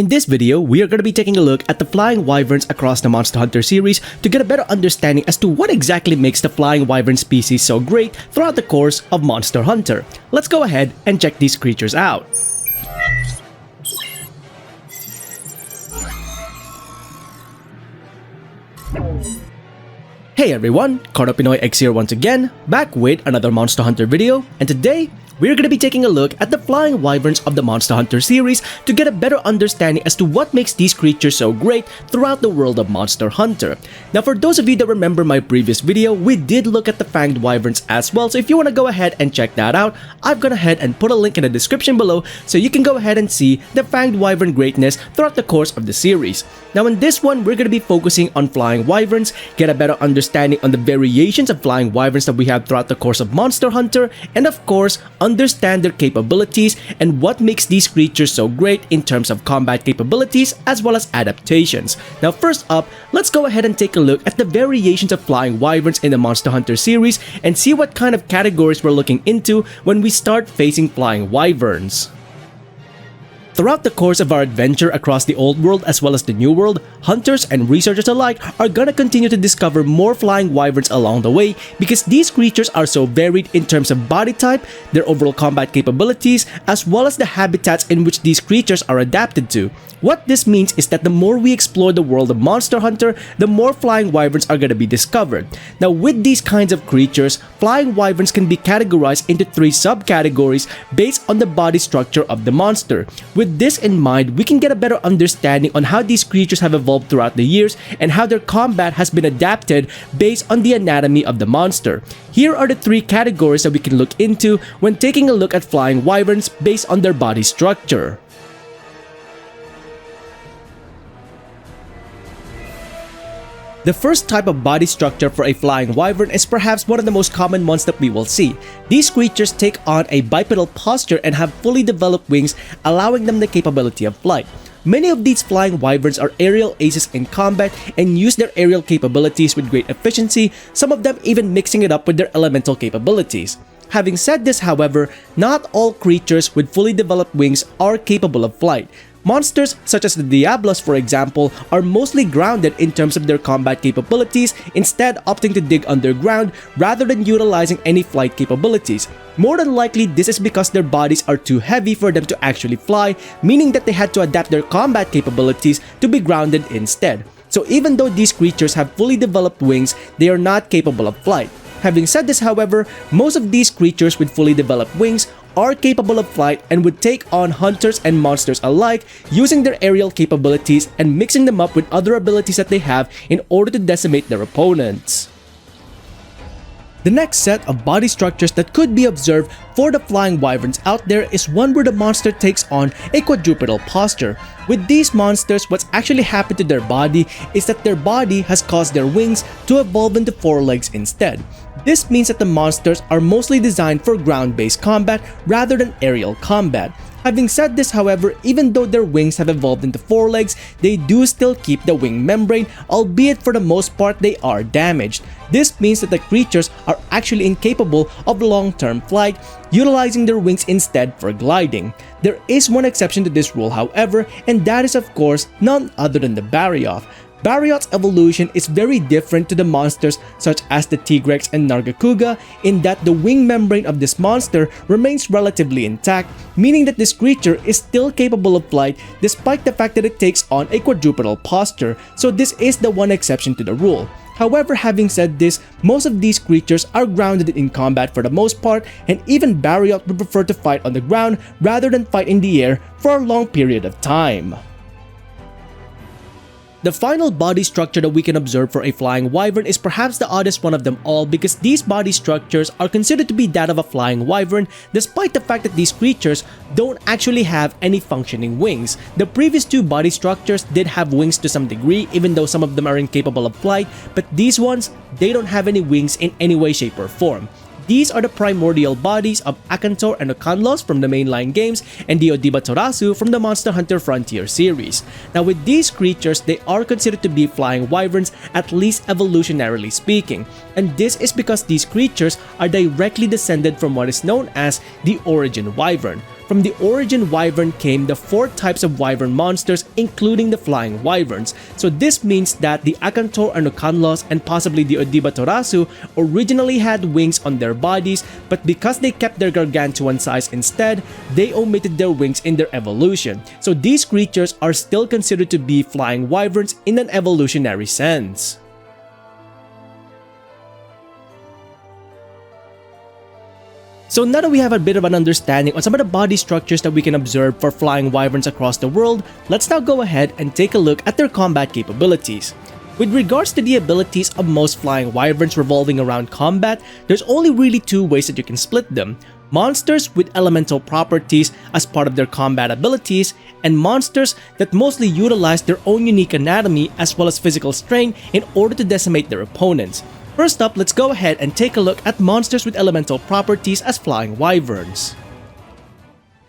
In this video, we are going to be taking a look at the Flying Wyverns across the Monster Hunter series to get a better understanding as to what exactly makes the Flying Wyvern species so great throughout the course of Monster Hunter. Let's go ahead and check these creatures out. Hey everyone, CardinalPinoy here once again, back with another Monster Hunter video, and today, we're going to be taking a look at the Flying Wyverns of the Monster Hunter series to get a better understanding as to what makes these creatures so great throughout the world of Monster Hunter. Now for those of you that remember my previous video, we did look at the Fanged Wyverns as well, so if you want to go ahead and check that out, I've gone ahead and put a link in the description below so you can go ahead and see the Fanged Wyvern greatness throughout the course of the series. Now in this one, we're going to be focusing on Flying Wyverns, get a better understanding on the variations of Flying Wyverns that we have throughout the course of Monster Hunter, and of course, understand their capabilities and what makes these creatures so great in terms of combat capabilities as well as adaptations. Now first up, let's go ahead and take a look at the variations of Flying Wyverns in the Monster Hunter series and see what kind of categories we're looking into when we start facing Flying Wyverns. Throughout the course of our adventure across the old world as well as the new world, hunters and researchers alike are gonna continue to discover more Flying Wyverns along the way because these creatures are so varied in terms of body type, their overall combat capabilities, as well as the habitats in which these creatures are adapted to. What this means is that the more we explore the world of Monster Hunter, the more Flying Wyverns are going to be discovered. Now with these kinds of creatures, Flying Wyverns can be categorized into 3 subcategories based on the body structure of the monster. With this in mind, we can get a better understanding on how these creatures have evolved throughout the years and how their combat has been adapted based on the anatomy of the monster. Here are the 3 categories that we can look into when taking a look at Flying Wyverns based on their body structure. The first type of body structure for a Flying Wyvern is perhaps one of the most common ones that we will see. These creatures take on a bipedal posture and have fully developed wings, allowing them the capability of flight. Many of these Flying Wyverns are aerial aces in combat and use their aerial capabilities with great efficiency, some of them even mixing it up with their elemental capabilities. Having said this, however, not all creatures with fully developed wings are capable of flight. Monsters such as the Diablos, for example, are mostly grounded in terms of their combat capabilities, instead opting to dig underground rather than utilizing any flight capabilities. More than likely, this is because their bodies are too heavy for them to actually fly, meaning that they had to adapt their combat capabilities to be grounded instead. So even though these creatures have fully developed wings, they are not capable of flight. Having said this, however, most of these creatures with fully developed wings are capable of flight and would take on hunters and monsters alike using their aerial capabilities and mixing them up with other abilities that they have in order to decimate their opponents. The next set of body structures that could be observed for the Flying Wyverns out there is one where the monster takes on a quadruple posture. With these monsters, what's actually happened to their body is that their body has caused their wings to evolve into 4 legs instead. This means that the monsters are mostly designed for ground-based combat rather than aerial combat. Having said this, however, even though their wings have evolved into 4 legs, they do still keep the wing membrane, albeit for the most part they are damaged. This means that the creatures are actually incapable of long-term flight, utilizing their wings instead for gliding. There is one exception to this rule, however, and that is of course none other than the Barioth. Barioth's evolution is very different to the monsters such as the Tigrex and Nargacuga in that the wing membrane of this monster remains relatively intact, meaning that this creature is still capable of flight despite the fact that it takes on a quadruple posture, so this is the one exception to the rule. However, having said this, most of these creatures are grounded in combat for the most part, and even Barioth would prefer to fight on the ground rather than fight in the air for a long period of time. The final body structure that we can observe for a Flying Wyvern is perhaps the oddest one of them all because these body structures are considered to be that of a Flying Wyvern despite the fact that these creatures don't actually have any functioning wings. The previous 2 body structures did have wings to some degree even though some of them are incapable of flight, but these ones, they don't have any wings in any way, shape or form. These are the primordial bodies of Akantor and Okanlos from the mainline games and the Odiba Torasu from the Monster Hunter Frontier series. Now with these creatures, they are considered to be Flying Wyverns, at least evolutionarily speaking, and this is because these creatures are directly descended from what is known as the Origin Wyvern. from the origin wyvern came the 4 types of wyvern monsters, including the flying wyverns. So this means that the Akantor Anokanlos and possibly the Odiba Torasu originally had wings on their bodies, but because they kept their gargantuan size instead, they omitted their wings in their evolution. So these creatures are still considered to be flying wyverns in an evolutionary sense. So now that we have a bit of an understanding on some of the body structures that we can observe for flying wyverns across the world, let's now go ahead and take a look at their combat capabilities. With regards to the abilities of most flying wyverns revolving around combat, there's only really 2 ways that you can split them. Monsters with elemental properties as part of their combat abilities, and monsters that mostly utilize their own unique anatomy as well as physical strength in order to decimate their opponents. First up, let's go ahead and take a look at monsters with elemental properties as flying wyverns.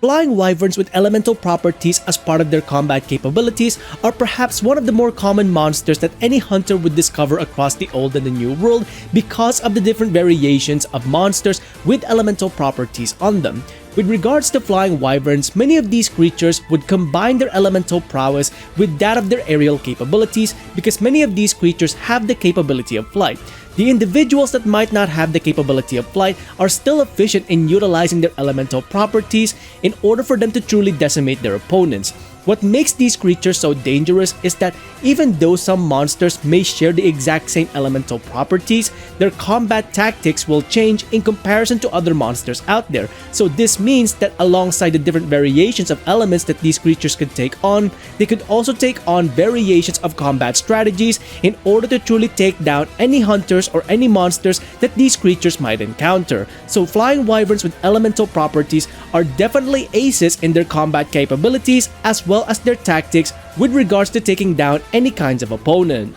Flying wyverns with elemental properties as part of their combat capabilities are perhaps one of the more common monsters that any hunter would discover across the old and the new world because of the different variations of monsters with elemental properties on them. With regards to flying wyverns, many of these creatures would combine their elemental prowess with that of their aerial capabilities because many of these creatures have the capability of flight. The individuals that might not have the capability of flight are still efficient in utilizing their elemental properties in order for them to truly decimate their opponents. What makes these creatures so dangerous is that even though some monsters may share the exact same elemental properties, their combat tactics will change in comparison to other monsters out there. So this means that alongside the different variations of elements that these creatures could take on, they could also take on variations of combat strategies in order to truly take down any hunters or any monsters that these creatures might encounter. So flying wyverns with elemental properties are definitely aces in their combat capabilities as well as their tactics with regards to taking down any kinds of opponent.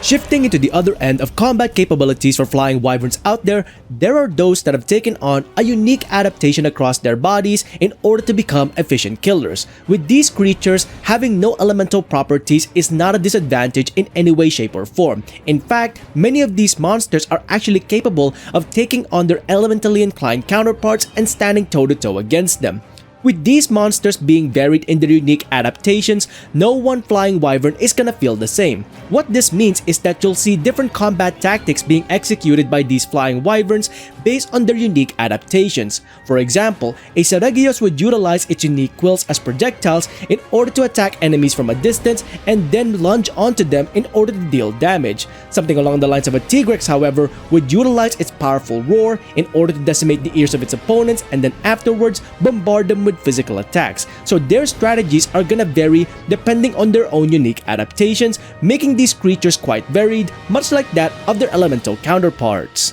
Shifting into the other end of combat capabilities for flying wyverns out there are those that have taken on a unique adaptation across their bodies in order to become efficient killers. With these creatures, having no elemental properties is not a disadvantage in any way, shape, or form. In fact, many of these monsters are actually capable of taking on their elementally inclined counterparts and standing toe-to-toe against them. With these monsters being varied in their unique adaptations, no one flying wyvern is gonna feel the same. What this means is that you'll see different combat tactics being executed by these flying wyverns based on their unique adaptations. For example, a Saragios would utilize its unique quills as projectiles in order to attack enemies from a distance and then lunge onto them in order to deal damage. Something along the lines of a Tigrex, however, would utilize its powerful roar in order to decimate the ears of its opponents and then afterwards bombard them with physical attacks. So their strategies are gonna vary depending on their own unique adaptations, making these creatures quite varied, much like that of their elemental counterparts.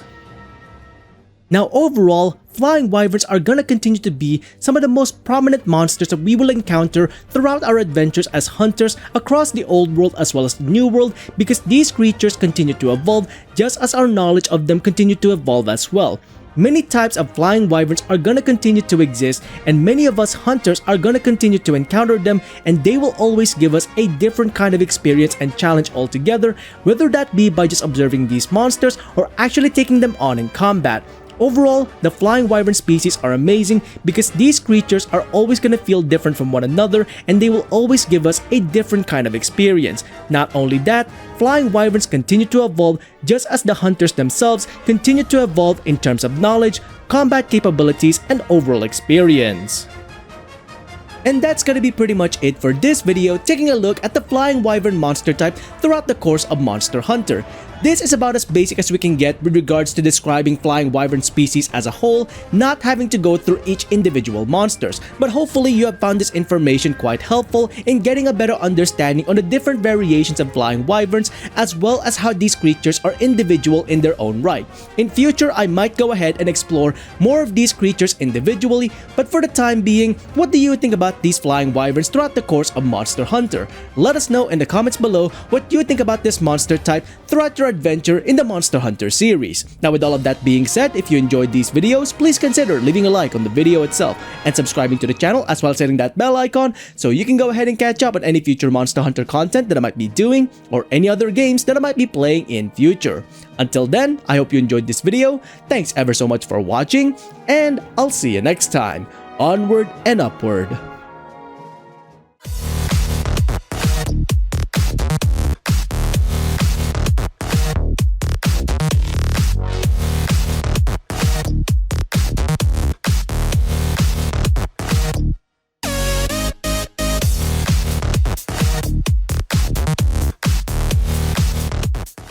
Now overall, flying wyverns are gonna continue to be some of the most prominent monsters that we will encounter throughout our adventures as hunters across the old world as well as the new world because these creatures continue to evolve just as our knowledge of them continue to evolve as well. Many types of flying wyverns are gonna continue to exist and many of us hunters are gonna continue to encounter them, and they will always give us a different kind of experience and challenge altogether, whether that be by just observing these monsters or actually taking them on in combat. Overall, the flying wyvern species are amazing because these creatures are always going to feel different from one another and they will always give us a different kind of experience. Not only that, flying wyverns continue to evolve just as the hunters themselves continue to evolve in terms of knowledge, combat capabilities, and overall experience. And that's gonna be pretty much it for this video, taking a look at the flying wyvern monster type throughout the course of Monster Hunter. This is about as basic as we can get with regards to describing flying wyvern species as a whole, not having to go through each individual monsters. But hopefully you have found this information quite helpful in getting a better understanding on the different variations of flying wyverns as well as how these creatures are individual in their own right. In future, I might go ahead and explore more of these creatures individually, but for the time being, what do you think about these flying wyverns throughout the course of Monster Hunter? Let us know in the comments below what you think about this monster type throughout your adventure in the Monster Hunter series. Now with all of that being said, if you enjoyed these videos, please consider leaving a like on the video itself and subscribing to the channel as well as hitting that bell icon so you can go ahead and catch up on any future Monster Hunter content that I might be doing or any other games that I might be playing in future. Until then, I hope you enjoyed this video, thanks ever so much for watching, and I'll see you next time. onward and upward.